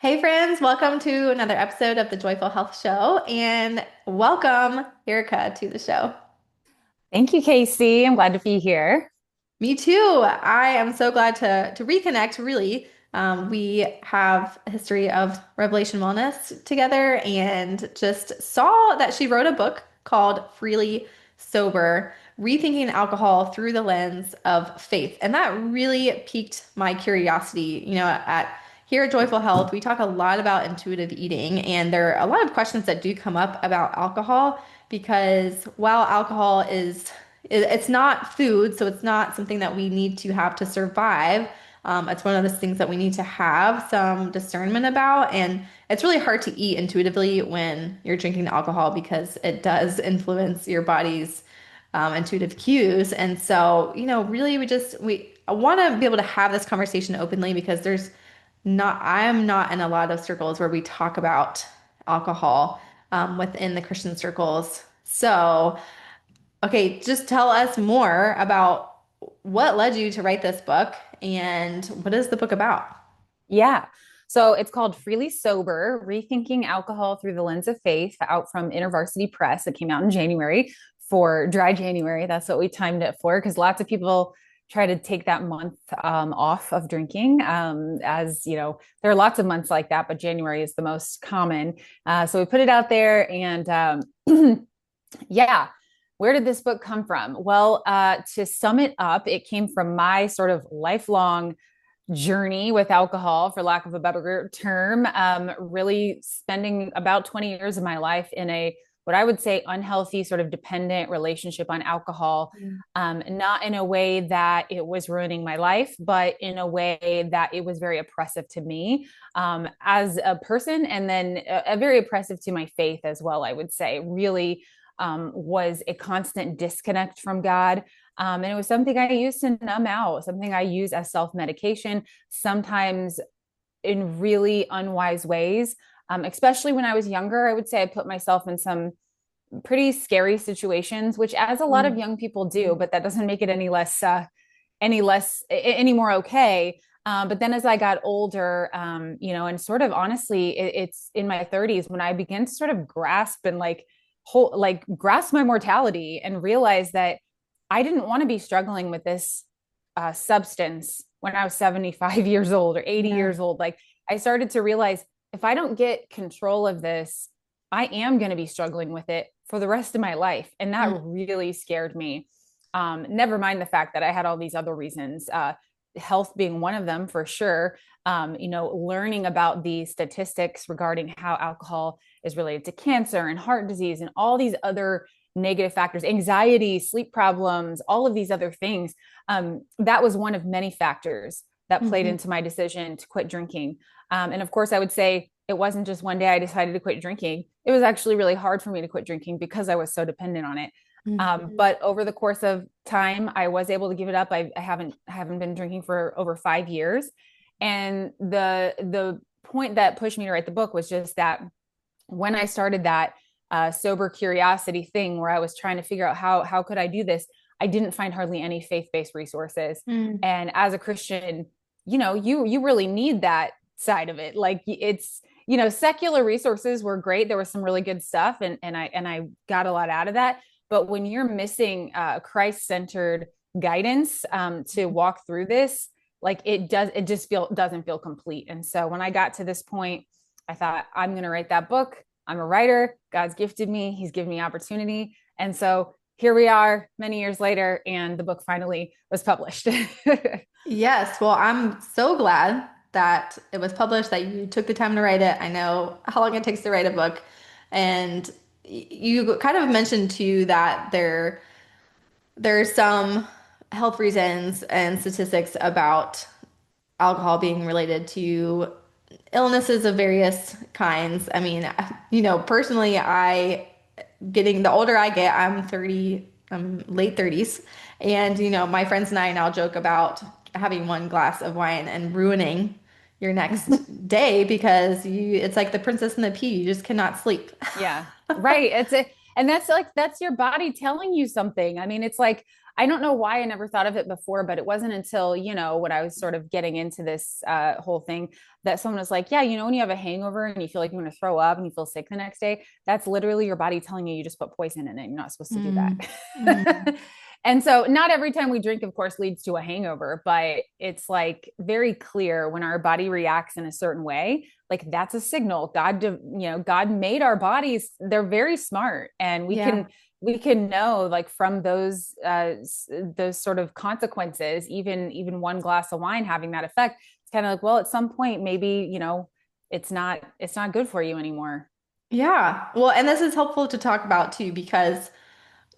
Hey friends, welcome to another episode of the Joyful Health Show and welcome Ericka to the show. Thank you, Casey. I'm glad to be here. Me too. I am so glad to reconnect, really. We have a history of Revelation Wellness together and just saw that she wrote a book called Freely Sober, Rethinking Alcohol Through the Lens of Faith. And that really piqued my curiosity. At here at Joyful Health, we talk a lot about intuitive eating, and there are a lot of questions that do come up about alcohol because while alcohol it's not food, so it's not something that we need to have to survive. It's one of those things that we need to have some discernment about, and it's really hard to eat intuitively when you're drinking alcohol because it does influence your body's intuitive cues. And so, really, we I want to be able to have this conversation openly because I am not in a lot of circles where we talk about alcohol within the Christian circles. So. Okay, just tell us more about what led you to write this book and what is the book about? Yeah. So it's called Freely Sober, Rethinking Alcohol Through the Lens of Faith, out from InterVarsity Press. It came out in January for dry January. That's what we timed it for because lots of people try to take that month off of drinking. As you know, there are lots of months like that, but January is the most common. So we put it out there and yeah. Where did this book come from? Well, to sum it up, it came from my sort of lifelong journey with alcohol, for lack of a better term, really spending about 20 years of my life in a what I would say unhealthy, sort of dependent relationship on alcohol, Mm. not in a way that it was ruining my life, but in a way that it was very oppressive to me as a person, and then very oppressive to my faith as well, I would say. Really was a constant disconnect from God. And it was something I used to numb out, something I use as self medication, sometimes in really unwise ways. Especially when I was younger, I would say I put myself in some pretty scary situations, which as a lot of Mm. young people do, but that doesn't make it any more okay. But then as I got older, and sort of honestly, it's in my 30s when I began to sort of grasp and grasp my mortality and realize that I didn't want to be struggling with this substance when I was 75 years old or 80 Yeah. years old. Like I started to realize if I don't get control of this, I am going to be struggling with it for the rest of my life. And that Mm. really scared me. Never mind the fact that I had all these other reasons, health being one of them for sure. Learning about the statistics regarding how alcohol is related to cancer and heart disease and all these other negative factors, anxiety, sleep problems, all of these other things. That was one of many factors that played Mhm. into my decision to quit drinking. And of course, I would say it wasn't just one day I decided to quit drinking. It was actually really hard for me to quit drinking because I was so dependent on it. Mhm. But over the course of time, I was able to give it up. I haven't been drinking for over 5 years, and the point that pushed me to write the book was just that when I started that sober curiosity thing, where I was trying to figure out how could I do this, I didn't find hardly any faith based resources. Mm. And as a Christian, you really need that side of it. Like secular resources were great. There was some really good stuff, and I got a lot out of that. But when you're missing Christ centered guidance to walk through this, like it just doesn't feel complete. And so when I got to this point, I thought I'm going to write that book. I'm a writer. God's gifted me. He's given me opportunity. And so here we are many years later, and the book finally was published. Yes, well, I'm so glad that it was published, that you took the time to write it. I know how long it takes to write a book. And you kind of mentioned too that there's some health reasons and statistics about alcohol being related to illnesses of various kinds. I mean, personally, getting the older I get, I'm 30, I'm late 30s, and my friends and I now joke about having one glass of wine and ruining your next day because it's like the princess and the pea, you just cannot sleep. Yeah. Right. And that's your body telling you something. I mean, it's like I don't know why I never thought of it before, but it wasn't until, when I was sort of getting into this whole thing that someone was like, yeah, when you have a hangover and you feel like you're going to throw up and you feel sick the next day, that's literally your body telling you just put poison in it. You're not supposed to do Mm, that. mm. And so not every time we drink, of course, leads to a hangover, but it's like very clear when our body reacts in a certain way, like that's a signal. God made our bodies. They're very smart, and Yeah. we can know, like, from those sort of consequences, even one glass of wine having that effect. It's kind of like, well, at some point, maybe, it's not good for you anymore. Yeah. Well, and this is helpful to talk about too, because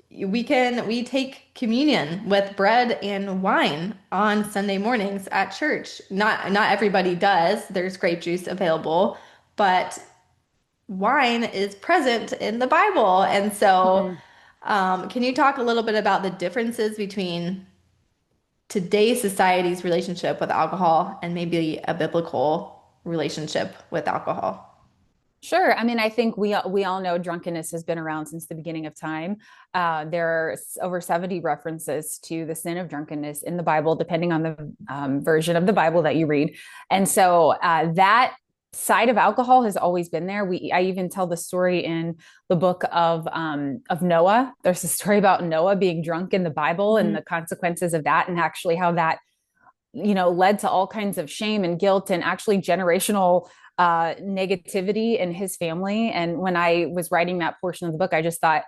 we take communion with bread and wine on Sunday mornings at church. Not everybody does. There's grape juice available, but wine is present in the Bible. And so, Mhm. can you talk a little bit about the differences between today's society's relationship with alcohol and maybe a biblical relationship with alcohol? Sure. I mean, I think we all know drunkenness has been around since the beginning of time. There are over 70 references to the sin of drunkenness in the Bible, depending on the version of the Bible that you read. And so that side of alcohol has always been there. I even tell the story in the book of Noah. There's a story about Noah being drunk in the Bible and Mhm. the consequences of that, and actually how that led to all kinds of shame and guilt and actually generational negativity in his family. And when I was writing that portion of the book, I just thought,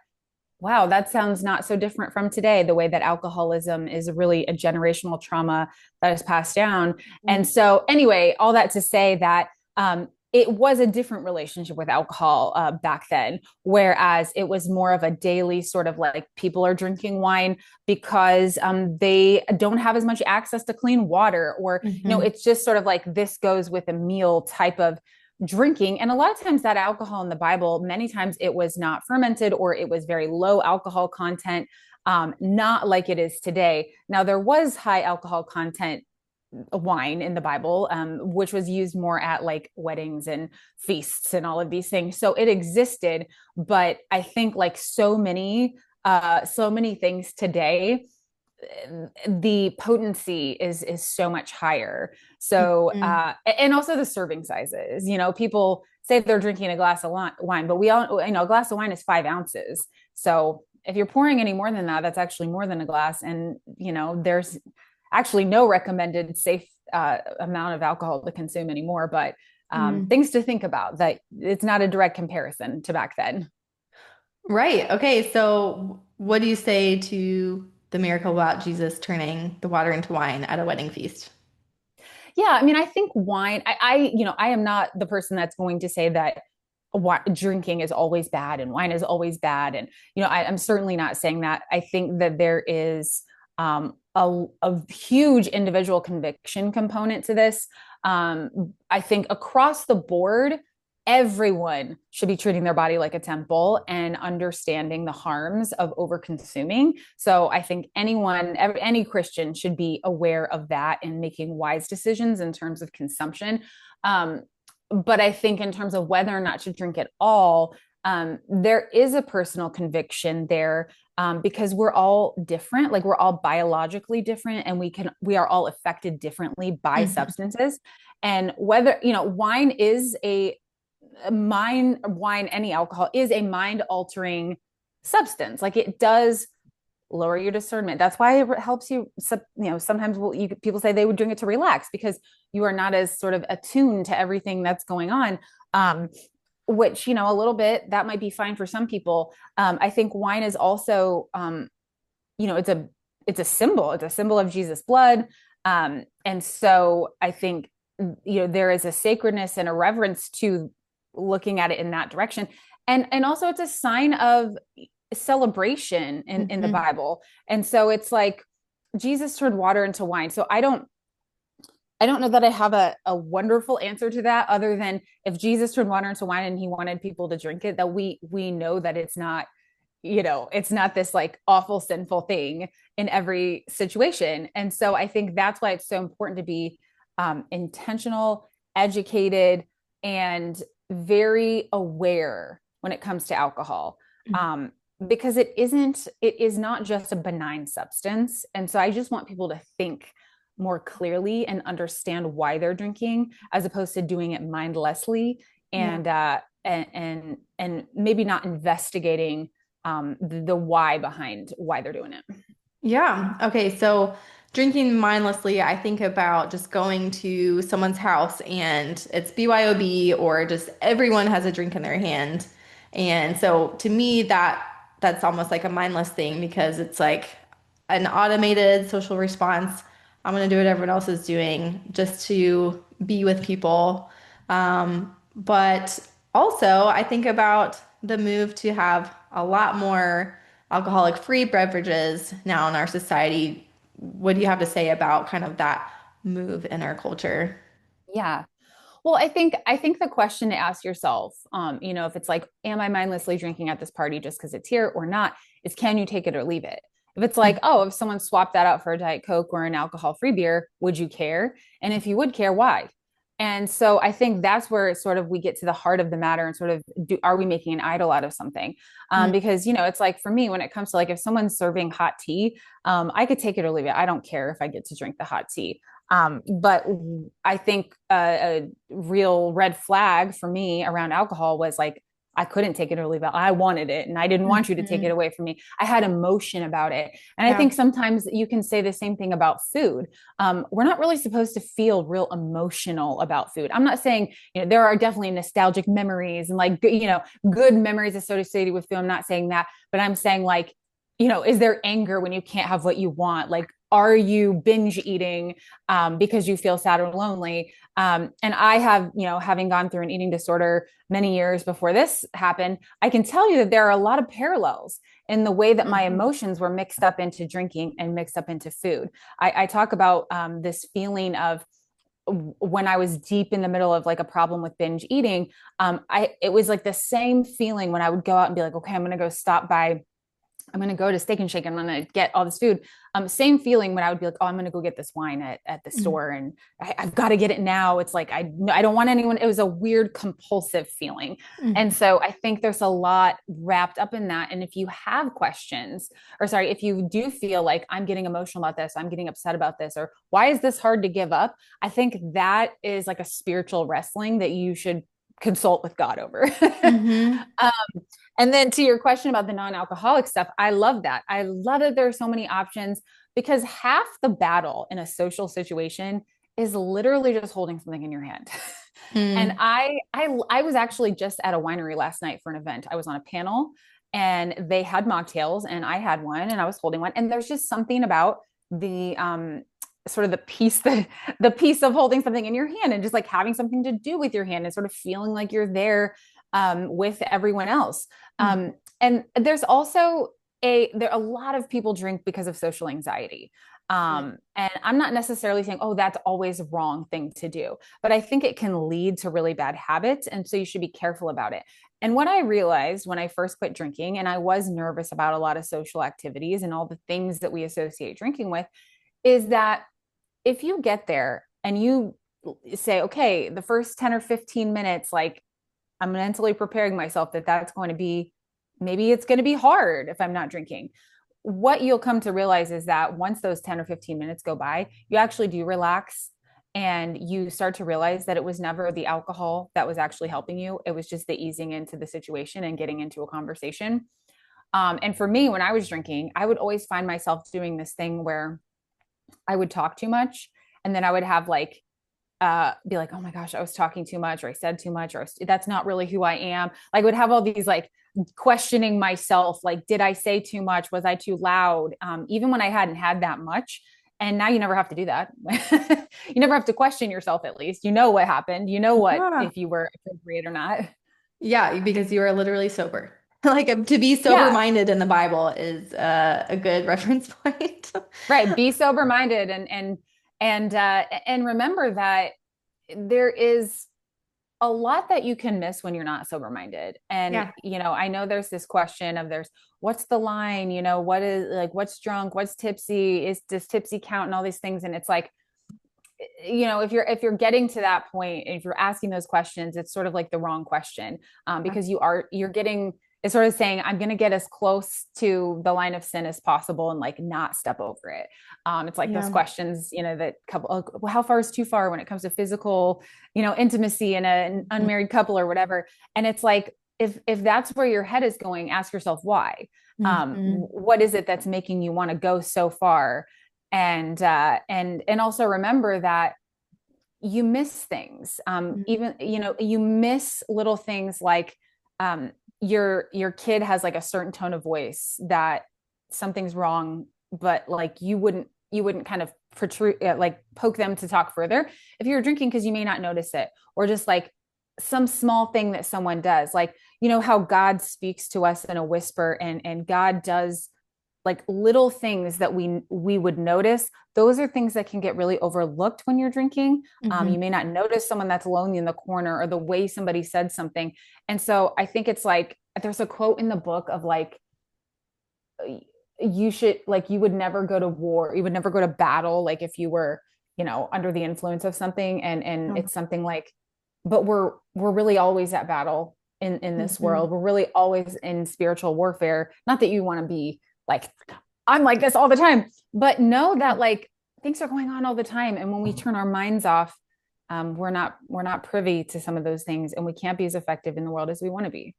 wow, that sounds not so different from today, the way that alcoholism is really a generational trauma that is passed down. And so, anyway, all that to say that it was a different relationship with alcohol back then, whereas it was more of a daily sort of, like, people are drinking wine because they don't have as much access to clean water, or, Mhm. it's just sort of like this goes with a meal type of drinking. And a lot of times that alcohol in the Bible, many times it was not fermented, or it was very low alcohol content, not like it is today. Now, there was high alcohol content wine in the Bible, which was used more at, like, weddings and feasts and all of these things. So it existed, but I think, like so many things today, the potency is so much higher. So Mhm. and also the serving sizes. People say they're drinking a glass of wine, but we all, a glass of wine is 5 ounces. So if you're pouring any more than that, that's actually more than a glass. And there's actually no recommended safe amount of alcohol to consume anymore. But Mhm. things to think about, that it's not a direct comparison to back then. Right. Okay. So, what do you say to the miracle about Jesus turning the water into wine at a wedding feast? Yeah, I mean, I think wine. I am not the person that's going to say that drinking is always bad and wine is always bad, and I'm certainly not saying that. I think that there is a huge individual conviction component to this. I think across the board, everyone should be treating their body like a temple and understanding the harms of over consuming. So I think any Christian should be aware of that and making wise decisions in terms of consumption. But I think in terms of whether or not to drink at all, there is a personal conviction there, because we're all different. Like, we're all biologically different, and we are all affected differently by Mhm. substances. And whether, wine is wine, any alcohol is a mind altering substance. Like, it does lower your discernment. That's why it helps you. Sometimes people say they would drink it to relax, because you are not as sort of attuned to everything that's going on. Which, a little bit, that might be fine for some people. I think wine is also, it's a symbol. It's a symbol of Jesus' blood. And so I think, there is a sacredness and a reverence to looking at it in that direction. And also it's a sign of celebration in the Mhm. Bible. And so it's like Jesus turned water into wine. So I don't know that I have a wonderful answer to that, other than if Jesus turned water into wine and he wanted people to drink it, that we know that it's not this, like, awful sinful thing in every situation. And so I think that's why it's so important to be intentional, educated, and very aware when it comes to alcohol. because it is not just a benign substance. And so I just want people to think more clearly and understand why they're drinking as opposed to doing it mindlessly Yeah. and maybe not investigating the why behind why they're doing it. Yeah. Okay. So drinking mindlessly, I think about just going to someone's house and it's BYOB or just everyone has a drink in their hand. And so to me, that's almost like a mindless thing because it's like an automated social response. I'm gonna do what everyone else is doing just to be with people. But also, I think about the move to have a lot more alcoholic-free beverages now in our society. What do you have to say about kind of that move in our culture? Yeah. Well, I think the question to ask yourself, if it's like, am I mindlessly drinking at this party just because it's here or not, is can you take it or leave it? If it's like, oh, if someone swapped that out for a Diet Coke or an alcohol-free beer, would you care? And if you would care, why? And so I think that's where it's sort of we get to the heart of the matter and sort of are we making an idol out of something? Mm, Because it's like for me when it comes to like if someone's serving hot tea, I could take it or leave it. I don't care if I get to drink the hot tea. But I think a real red flag for me around alcohol was like, I couldn't take it or leave it. I wanted it and I didn't want you to take it mhm. away from me. I had emotion about it. And I Yeah. think sometimes you can say the same thing about food. We're not really supposed to feel real emotional about food. I'm not saying, there are definitely nostalgic memories and like, good memories associated with food. I'm not saying that, but I'm saying like, is there anger when you can't have what you want? Like, are you binge eating because you feel sad or lonely? And I have, having gone through an eating disorder many years before this happened, I can tell you that there are a lot of parallels in the way that my Mhm. emotions were mixed up into drinking and mixed up into food. I talk about this feeling of when I was deep in the middle of like a problem with binge eating, it was like the same feeling when I would go out and be like, okay, I'm going to go to Steak and Shake and I'm going to get all this food. Same feeling when I would be like, oh, I'm going to go get this wine at the Mm, store and I've got to get it now. It's like, I don't want anyone. It was a weird compulsive feeling. And mm, so I think there's a lot wrapped up in that. And if you have questions or sorry, if you do feel like I'm getting emotional about this, I'm getting upset about this, or why is this hard to give up? I think that is like a spiritual wrestling that you should consult with God over. mhm. um, and then to your question about the non-alcoholic stuff, I love that. I love that there are so many options because half the battle in a social situation is literally just holding something in your hand. And Mm, I was actually just at a winery last night for an event. I was on a panel and they had mocktails and I had one and I was holding one. And there's just something about the sort of the piece of holding something in your hand and just like having something to do with your hand and sort of feeling like you're there with everyone else. mm, And there's also a lot of people drink because of social anxiety. And I'm not necessarily saying, oh, that's always a wrong thing to do, but I think it can lead to really bad habits. And so you should be careful about it. And what I realized when I first quit drinking, and I was nervous about a lot of social activities and all the things that we associate drinking with, is that if you get there and you say, okay, the first 10 or 15 minutes, like I'm mentally preparing myself that that's going to be, maybe it's going to be hard if I'm not drinking. What you'll come to realize is that once those 10 or 15 minutes go by, you actually do relax and you start to realize that it was never the alcohol that was actually helping you. It was just the easing into the situation and getting into a conversation. And for me, when I was drinking, I would always find myself doing this thing where I would talk too much. And then I would have like be like, oh my gosh, I was talking too much, or I said too much, or that's not really who I am. Like, I would have all these like questioning myself, like, did I say too much? Was I too loud? Even when I hadn't had that much. And now you never have to do that. You never have to question yourself, at least. You know what happened. You know what, yeah. if you were appropriate or not. Yeah, because you are literally sober. Like to be Yeah, sober-minded in the Bible is a good reference point. right. Be sober minded and remember that there is a lot that you can miss when you're not sober minded. And, Yeah. I know there's this question of what's the line, what is like, what's drunk, what's tipsy, does tipsy count and all these things. And it's like, if you're getting to that point, if you're asking those questions, it's sort of like the wrong question, because you're getting It's sort of saying, I'm going to get as close to the line of sin as possible and like not step over it. It's like those Yeah. questions, that couple, well, how far is too far when it comes to physical, intimacy in an unmarried couple or whatever. And it's like, if that's where your head is going, ask yourself why. Mm-hmm. What is it that's making you want to go so far? And also remember that you miss things. Even you miss little things like um, your kid has like a certain tone of voice that something's wrong, but like you wouldn't kind of protrude like poke them to talk further if you're drinking because you may not notice it, or just like some small thing that someone does, like how God speaks to us in a whisper, and God does like little things that we would notice. Those are things that can get really overlooked when you're drinking. Mm-hmm. You may not notice someone that's lonely in the corner or the way somebody said something. And so I think it's like there's a quote in the book of like, you should, like, you would never go to war, you would never go to battle like if you were under the influence of something. And it's something like, but we're really always at battle in this Mm-hmm. world. We're really always in spiritual warfare. Not that you want to be like, I'm like this all the time, but know that like things are going on all the time. And when we turn our minds off, we're not privy to some of those things, and we can't be as effective in the world as we want to be.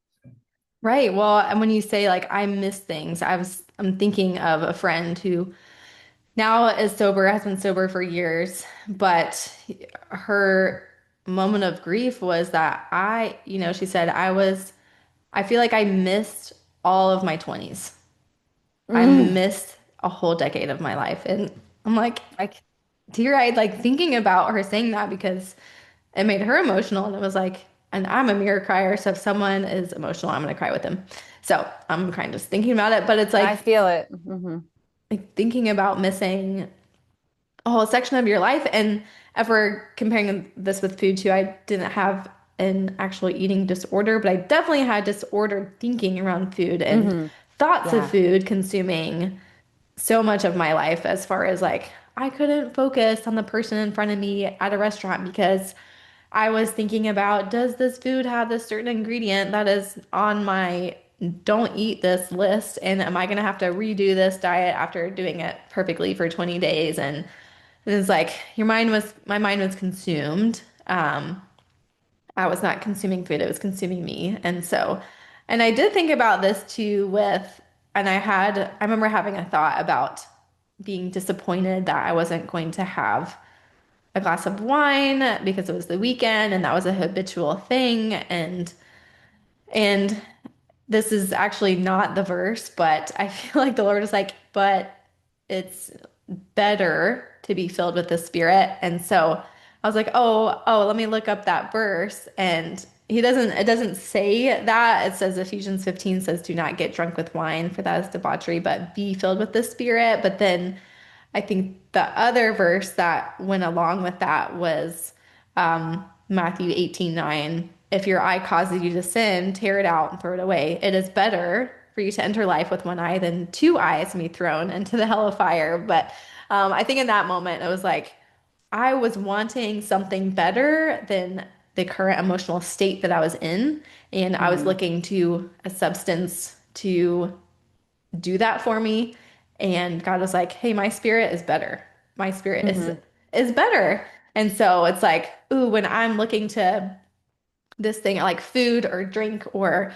Right. Well, and when you say like I miss things, I'm thinking of a friend who now is sober, has been sober for years, but her moment of grief was that she said I feel like I missed all of my 20s. I Mm. missed a whole decade of my life. And I'm like Like, tear-eyed, like thinking about her saying that because it made her emotional. And it was like, and I'm a mirror crier. So if someone is emotional, I'm going to cry with them. So I'm kind of just thinking about it, but it's I like, feel it. Mm-hmm. like thinking about missing a whole section of your life. And if we're comparing this with food too, I didn't have an actual eating disorder, but I definitely had disordered thinking around food and Mm-hmm. thoughts of Yeah. food consuming so much of my life, as far as like I couldn't focus on the person in front of me at a restaurant because I was thinking about, does this food have this certain ingredient that is on my don't eat this list? And am I going to have to redo this diet after doing it perfectly for 20 days? And it's like my mind was consumed. I was not consuming food, it was consuming me. And I did think about this too I remember having a thought about being disappointed that I wasn't going to have a glass of wine because it was the weekend and that was a habitual thing. And this is actually not the verse, but I feel like the Lord is like, but it's better to be filled with the Spirit. And so I was like, oh, let me look up that verse. And it doesn't say that. It says Ephesians 15 says, do not get drunk with wine, for that is debauchery, but be filled with the Spirit. But then I think the other verse that went along with that was Matthew 18:9. If your eye causes you to sin, tear it out and throw it away. It is better for you to enter life with one eye than two eyes and be thrown into the hell of fire. But I think in that moment, it was like I was wanting something better than the current emotional state that I was in. And I was Mm-hmm. looking to a substance to do that for me. And God was like, "Hey, my spirit is better. My spirit Mm-hmm. is better." And so it's like, ooh, when I'm looking to this thing like food or drink or,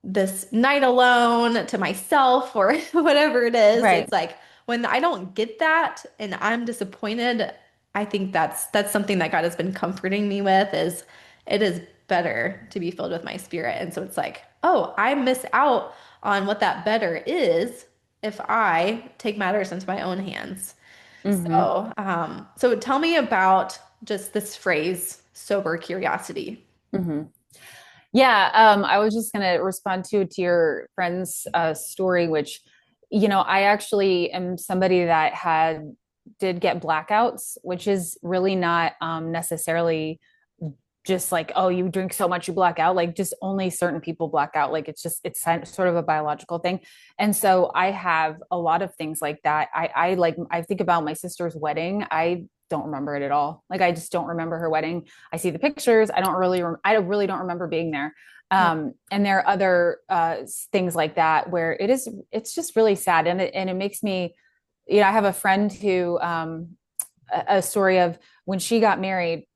this night alone to myself or whatever it is, Right. it's like when I don't get that and I'm disappointed, I think that's something that God has been comforting me with is it is better to be filled with my spirit. And so it's like, oh, I miss out on what that better is if I take matters into my own hands. Mm-hmm. So tell me about just this phrase, sober curiosity. Mm-hmm. Yeah, I was just going to respond to your friend's story, which, I actually am somebody that did get blackouts, which is really not necessarily just like, oh, you drink so much you black out. Like, just only certain people black out. Like, it's sort of a biological thing. And so I have a lot of things like that. I think about my sister's wedding. I don't remember it at all. Like I just don't remember her wedding. I see the pictures. I really don't remember being there. Yep. And there are other things like that where it's just really sad. And it makes me, I have a friend who, a story of when she got married,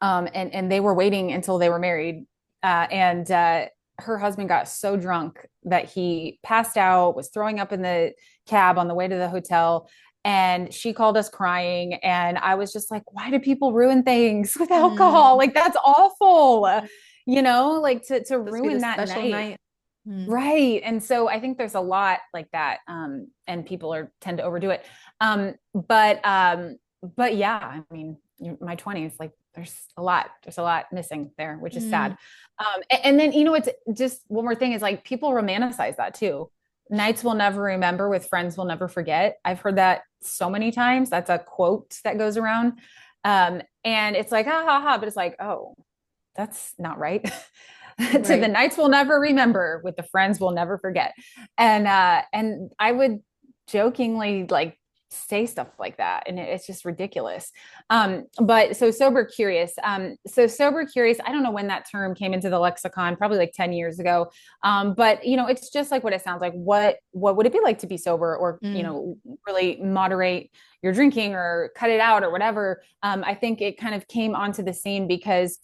and they were waiting until they were married. And her husband got so drunk that he passed out, was throwing up in the cab on the way to the hotel. And she called us crying. And I was just like, why do people ruin things with alcohol? Mm. Like, that's awful, like to Supposed to be ruin the that special night. night. Mm. Right. And so I think there's a lot like that. And people tend to overdo it. But yeah, I mean, my 20s, like there's a lot missing there, which is Mm. sad. And then, it's just one more thing is like people romanticize that too. Nights we'll never remember with friends we'll never forget. I've heard that so many times. That's a quote that goes around. And it's like, ha ha ha, but it's like, oh, that's not right. To the Right. nights we'll never remember with the friends we'll never forget. And I would jokingly like say stuff like that, and it's just ridiculous. But so sober curious, I don't know when that term came into the lexicon, probably like 10 years ago. But it's just like what it sounds like. What would it be like to be sober, or Mm. really moderate your drinking or cut it out or whatever? I think it kind of came onto the scene because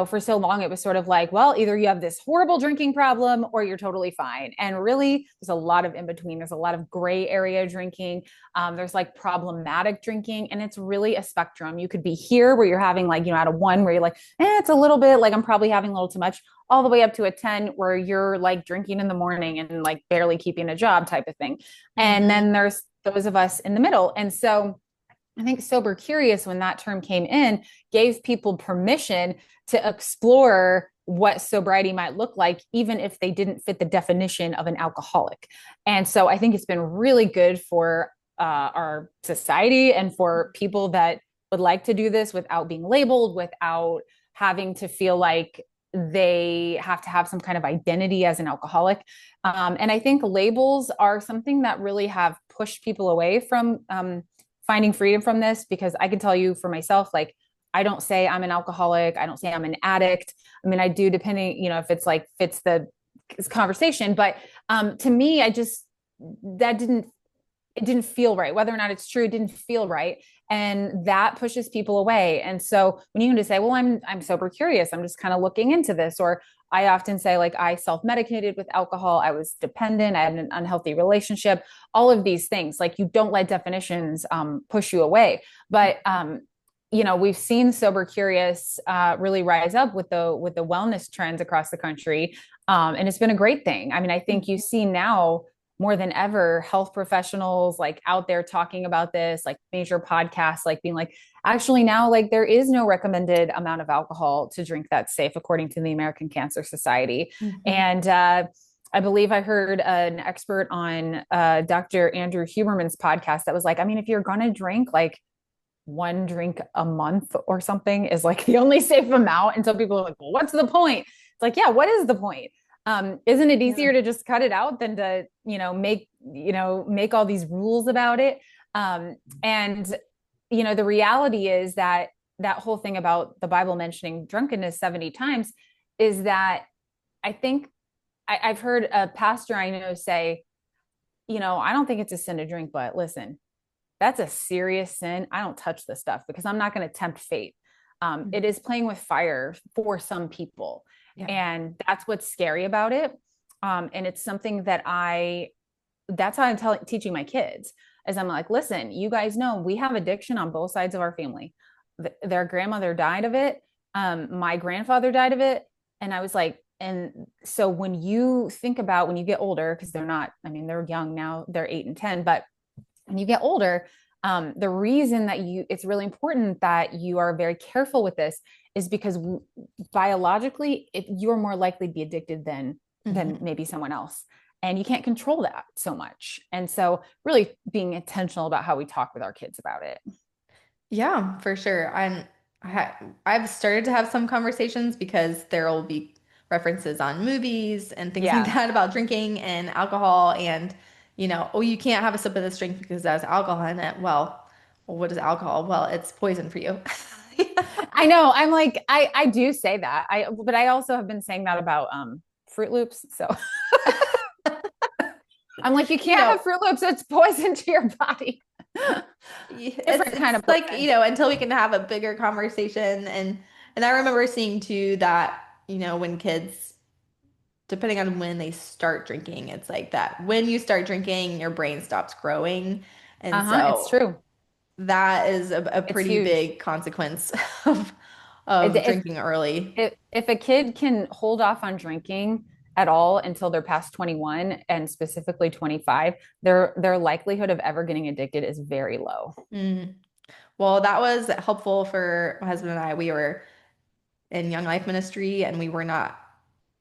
for so long it was sort of like, well, either you have this horrible drinking problem or you're totally fine. And really, there's a lot of in between. There's a lot of gray area drinking. There's like problematic drinking, and it's really a spectrum. You could be here where you're having like, out of one where you're like, it's a little bit like I'm probably having a little too much, all the way up to a 10 where you're like drinking in the morning and like barely keeping a job type of thing. And Mm-hmm. then there's those of us in the middle. And so I think sober curious, when that term came in, gave people permission to explore what sobriety might look like, even if they didn't fit the definition of an alcoholic. And so I think it's been really good for our society and for people that would like to do this without being labeled, without having to feel like they have to have some kind of identity as an alcoholic. And I think labels are something that really have pushed people away from finding freedom from this, because I can tell you for myself, like, I don't say I'm an alcoholic. I don't say I'm an addict. I mean, I do depending, if it's like fits the conversation. But to me, that didn't feel right. Whether or not it's true, it didn't feel right. And that pushes people away. And so when you can just say, well, I'm sober curious, I'm just kind of looking into this. Or I often say, like, I self-medicated with alcohol, I was dependent, I had an unhealthy relationship, all of these things. Like, you don't let definitions push you away. But we've seen sober curious really rise up with the wellness trends across the country, and it's been a great thing. I mean, I think you see now more than ever health professionals like out there talking about this, like major podcasts, like being like, actually now, like, there is no recommended amount of alcohol to drink that's safe according to the American Cancer Society. Mm-hmm. And I believe I heard an expert on Dr. Andrew Huberman's podcast that was like, I mean, if you're gonna drink, like, one drink a month or something is like the only safe amount. And so people are like, well, what's the point? It's like, yeah, what is the point? Isn't it Yeah. easier to just cut it out than to, make all these rules about it? And the reality is that that whole thing about the Bible mentioning drunkenness 70 times is that I think I've heard a pastor I know say, I don't think it's a sin to drink, but listen, that's a serious sin. I don't touch this stuff because I'm not going to tempt fate. It is playing with fire for some people. Yeah. And that's what's scary about it. And it's something that's how I'm teaching my kids, is I'm like, listen, you guys know we have addiction on both sides of our family. Their grandmother died of it. My grandfather died of it. And I was like, and so when you think about when you get older, because they're young now, they're 8 and 10, but when you get older, the reason that it's really important that you are very careful with this is because biologically, you're more likely to be addicted than Mm-hmm. maybe someone else. And you can't control that so much. And so really being intentional about how we talk with our kids about it. Yeah, for sure. I've started to have some conversations because there will be references on movies and things like Yeah. that about drinking and alcohol and, oh, you can't have a sip of this drink because there's alcohol in it. Well, well, what is alcohol? Well, it's poison for you. I know. I'm like, I do say that. But I also have been saying that about Fruit Loops. So I'm like, you You can't know, have Fruit Loops. It's poison to your body. it's Different kind it's of like, poison. until we can have a bigger conversation, and I remember seeing too that, when kids, depending on when they start drinking, it's like that when you start drinking, your brain stops growing. And Uh-huh. It's so true. that is a It's pretty huge. big consequence of of If drinking early. if a kid can hold off on drinking at all until they're past 21 and specifically 25, their likelihood of ever getting addicted is very low. Mm. Well, that was helpful for my husband and I. We were in Young Life Ministry, and we were not,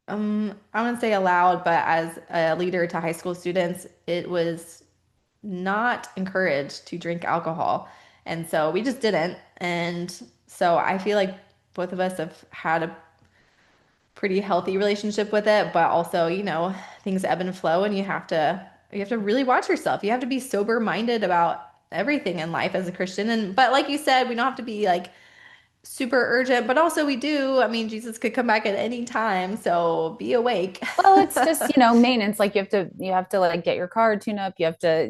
I wouldn't say allowed, but as a leader to high school students, it was not encouraged to drink alcohol. And so we just didn't. And so I feel like both of us have had a pretty healthy relationship with it, but also, things ebb and flow, and you have to really watch yourself. You have to be sober minded about everything in life as a Christian. And but like you said, we don't have to be like super urgent, but also we do. I mean, Jesus could come back at any time, so be awake. Well, it's just, maintenance. Like you have to like get your car tune up. You have to,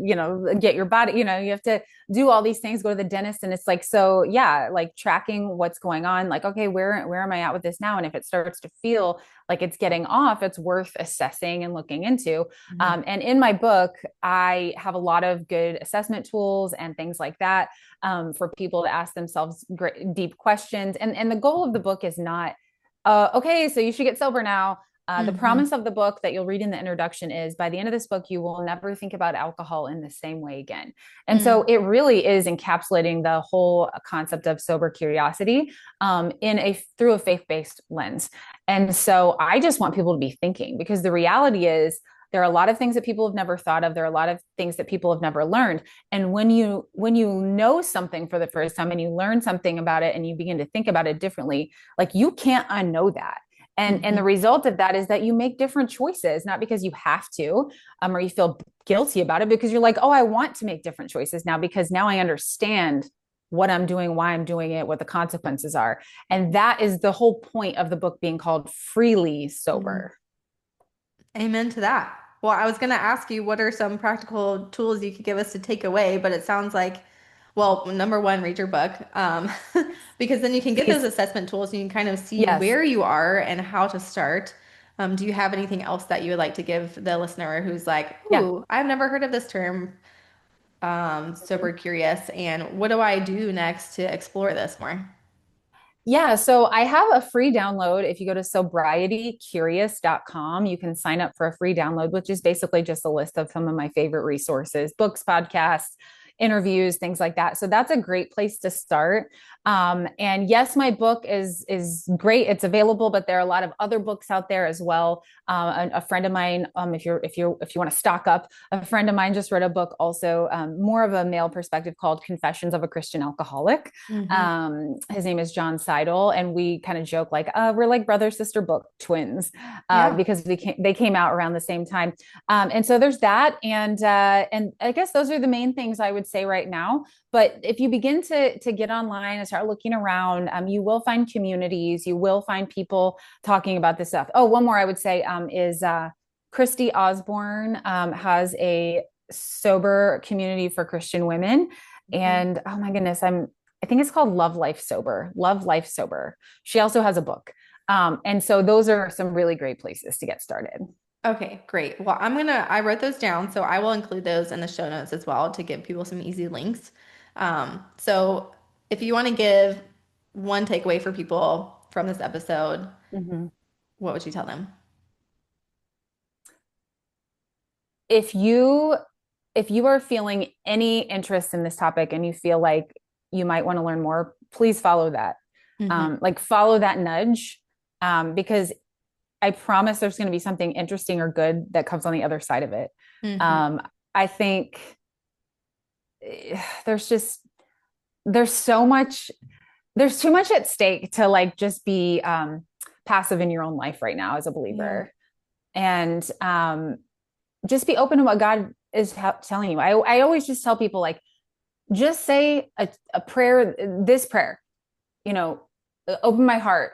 get your body, you have to do all these things, go to the dentist. And it's like, so yeah, like tracking what's going on, like, okay, where am I at with this now? And if it starts to feel like it's getting off, it's worth assessing and looking into. Mhm. And in my book, I have a lot of good assessment tools and things like that, for people to ask themselves great, deep questions. And the goal of the book is not, okay, so you should get sober now. The Mhm. promise of the book that you'll read in the introduction is by the end of this book, you will never think about alcohol in the same way again. And so Mm. it really is encapsulating the whole concept of sober curiosity, in a through a faith-based lens. And so I just want people to be thinking, because the reality is there are a lot of things that people have never thought of. There are a lot of things that people have never learned. And when you know something for the first time and you learn something about it and you begin to think about it differently, like you can't unknow that. And the Mhm. result of that is that you make different choices, not because you have to, or you feel guilty about it, because you're like, oh, I want to make different choices now because now I understand what I'm doing, why I'm doing it, what the consequences are. And that is the whole point of the book being called Freely Mhm. Sober. Amen to that. Well, I was going to ask you what are some practical tools you could give us to take away, but it sounds like, well, number one, read your book, because then you can get those Please. assessment tools and you can kind of see Yes. where you are and how to start. Do you have anything else that you would like to give the listener who's like, Yeah. ooh, I've never heard of this term, sober curious, and what do I do next to explore this more? Yeah, so I have a free download. If you go to sobrietycurious.com, you can sign up for a free download, which is basically just a list of some of my favorite resources, books, podcasts, interviews, things like that. So that's a great place to start. And yes, my book is great. It's available, but there are a lot of other books out there as well. A friend of mine, if you want to stock up, a friend of mine just wrote a book also, more of a male perspective, called Confessions of a Christian Alcoholic. Hmm. His name is John Seidel, and we kind of joke like, we're like brother sister book twins, Yeah. because they came out around the same time. And so there's that, and I guess those are the main things I would say right now. But if you begin to get online and start looking around, you will find communities, you will find people talking about this stuff. Oh, one more I would say, is Christy Osborne has a sober community for Christian women. Mhm. And oh my goodness, I think it's called Love Life Sober. Love Life Sober. She also has a book. And so those are some really great places to get started. Okay, great. Well, I wrote those down, so I will include those in the show notes as well to give people some easy links. So if you want to give one takeaway for people from this episode, Mm-hmm. what would you tell them? If you if you are feeling any interest in this topic and you feel like you might want to learn more, please follow that. Hmm. Like follow that nudge, because I promise there's going to be something interesting or good that comes on the other side of it. Hmm. Um, I think there's just there's so much there's too much at stake to like just be passive in your own life right now as a Yeah. believer, and just be open to what God is telling you. I always just tell people like, just say a prayer, this prayer, you know, open my heart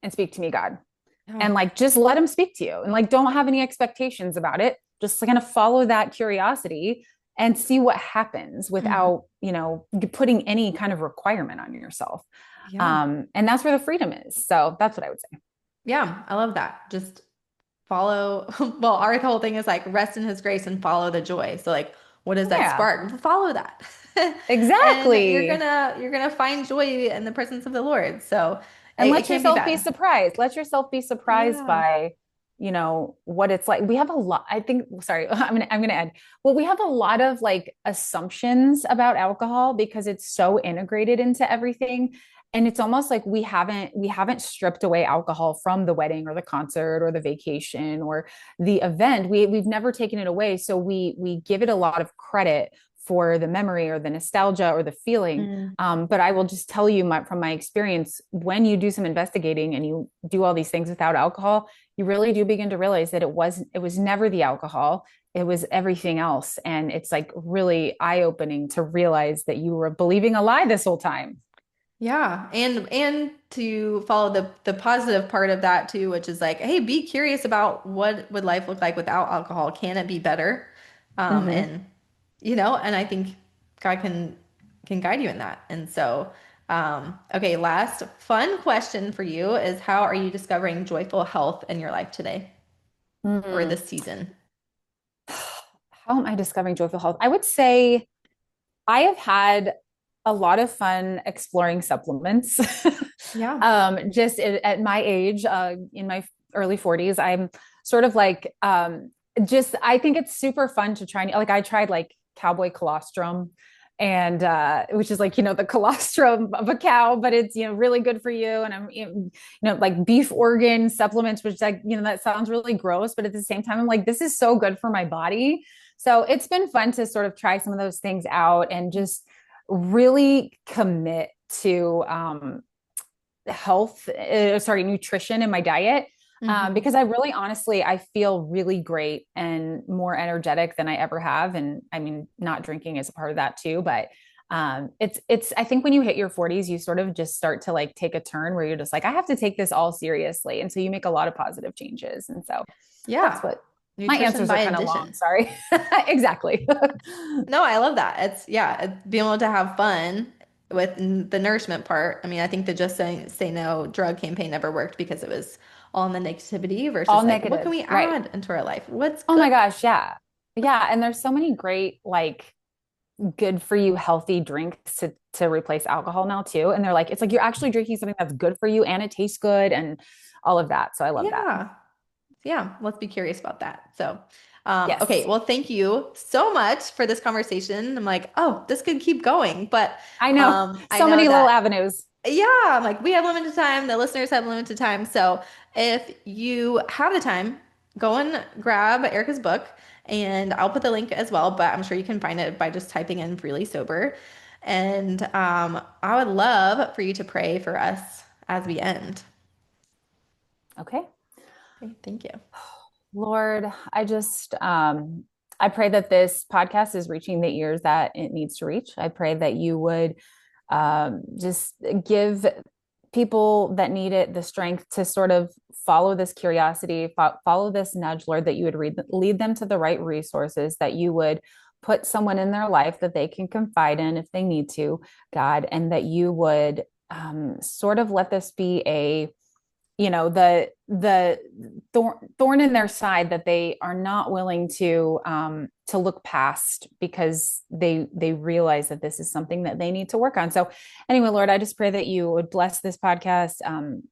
and speak to me, God. Yeah. And like, just let him speak to you and like, don't have any expectations about it. Just kind of follow that curiosity and see what happens Mhm. without, putting any kind of requirement on yourself. Yeah. And that's where the freedom is. So that's what I would say. Yeah. I love that. Just follow. Well, our whole thing is like rest in his grace and follow the joy. So like, what does that Yeah, spark? Follow that. And exactly. you're gonna find joy in the presence of the Lord. So And it let can't be yourself be bad. surprised. Let yourself be surprised Yeah. by, what it's like. We have a lot, I think, sorry, I'm gonna add. Well, we have a lot of like assumptions about alcohol because it's so integrated into everything. And it's almost like we haven't stripped away alcohol from the wedding or the concert or the vacation or the event. We've never taken it away. So we give it a lot of credit for the memory or the nostalgia or the feeling. Mm. But I will just tell you from my experience, when you do some investigating and you do all these things without alcohol, you really do begin to realize that it was never the alcohol. It was everything else. And it's like really eye-opening to realize that you were believing a lie this whole time. Yeah, and to follow the positive part of that too, which is like, hey, be curious about what would life look like without alcohol. Can it be better? Mm-hmm. And and I think God can guide you in that. And so, okay, last fun question for you is how are you discovering joyful health in your life today or Mm. this season? How am I discovering joyful health? I would say I have had a lot of fun exploring supplements. Yeah. Just at my age, in my early 40s, I'm sort of like, just, I think it's super fun to try. Like, I tried like cowboy colostrum, and which is like, the colostrum of a cow, but it's, really good for you. And I'm, like beef organ supplements, which like, that sounds really gross, but at the same time, I'm like, this is so good for my body. So it's been fun to sort of try some of those things out and just really commit to nutrition in my diet. Hmm. Because I really honestly, I feel really great and more energetic than I ever have. And I mean, not drinking is a part of that too, but I think when you hit your 40s, you sort of just start to like take a turn where you're just like, I have to take this all seriously. And so you make a lot of positive changes. And so that's Yeah. what my Nutrition answers are by kind of long. addition. Sorry. Exactly. No, I love that. It's yeah, being able to have fun with the nourishment part. I mean, I think the just say no drug campaign never worked because it was all in the negativity All versus like what can negative. we Right. add into our life? What's Oh my good? gosh, yeah. Yeah, and there's so many great like good for you healthy drinks to replace alcohol now too. And they're like it's like you're actually drinking something that's good for you and it tastes good and all of that. So I love that. Yeah. Yeah, let's be curious about that. So, okay, Yes. well, thank you so much for this conversation. I'm like, oh, this could keep going, but I know. I So know many little that avenues. yeah, I'm like we have limited time, the listeners have limited time. So if you have the time, go and grab Erica's book and I'll put the link as well, but I'm sure you can find it by just typing in Freely Sober. And I would love for you to pray for us as we end. Okay. Okay, thank you. Lord, I pray that this podcast is reaching the ears that it needs to reach. I pray that you would just give people that need it the strength to sort of follow this curiosity, follow this nudge, Lord, that you would lead them to the right resources, that you would put someone in their life that they can confide in if they need to, God, and that you would sort of let this be the thorn in their side that they are not willing to look past because they realize that this is something that they need to work on. So anyway, Lord, I just pray that you would bless this podcast,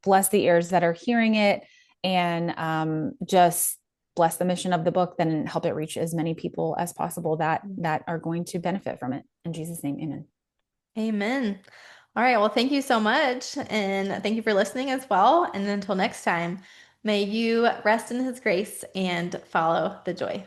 bless the ears that are hearing it, and just bless the mission of the book, then help it reach as many people as possible that are going to benefit from it. In Jesus' name, amen. Amen. All right. Well, thank you so much. And thank you for listening as well. And until next time, may you rest in his grace and follow the joy.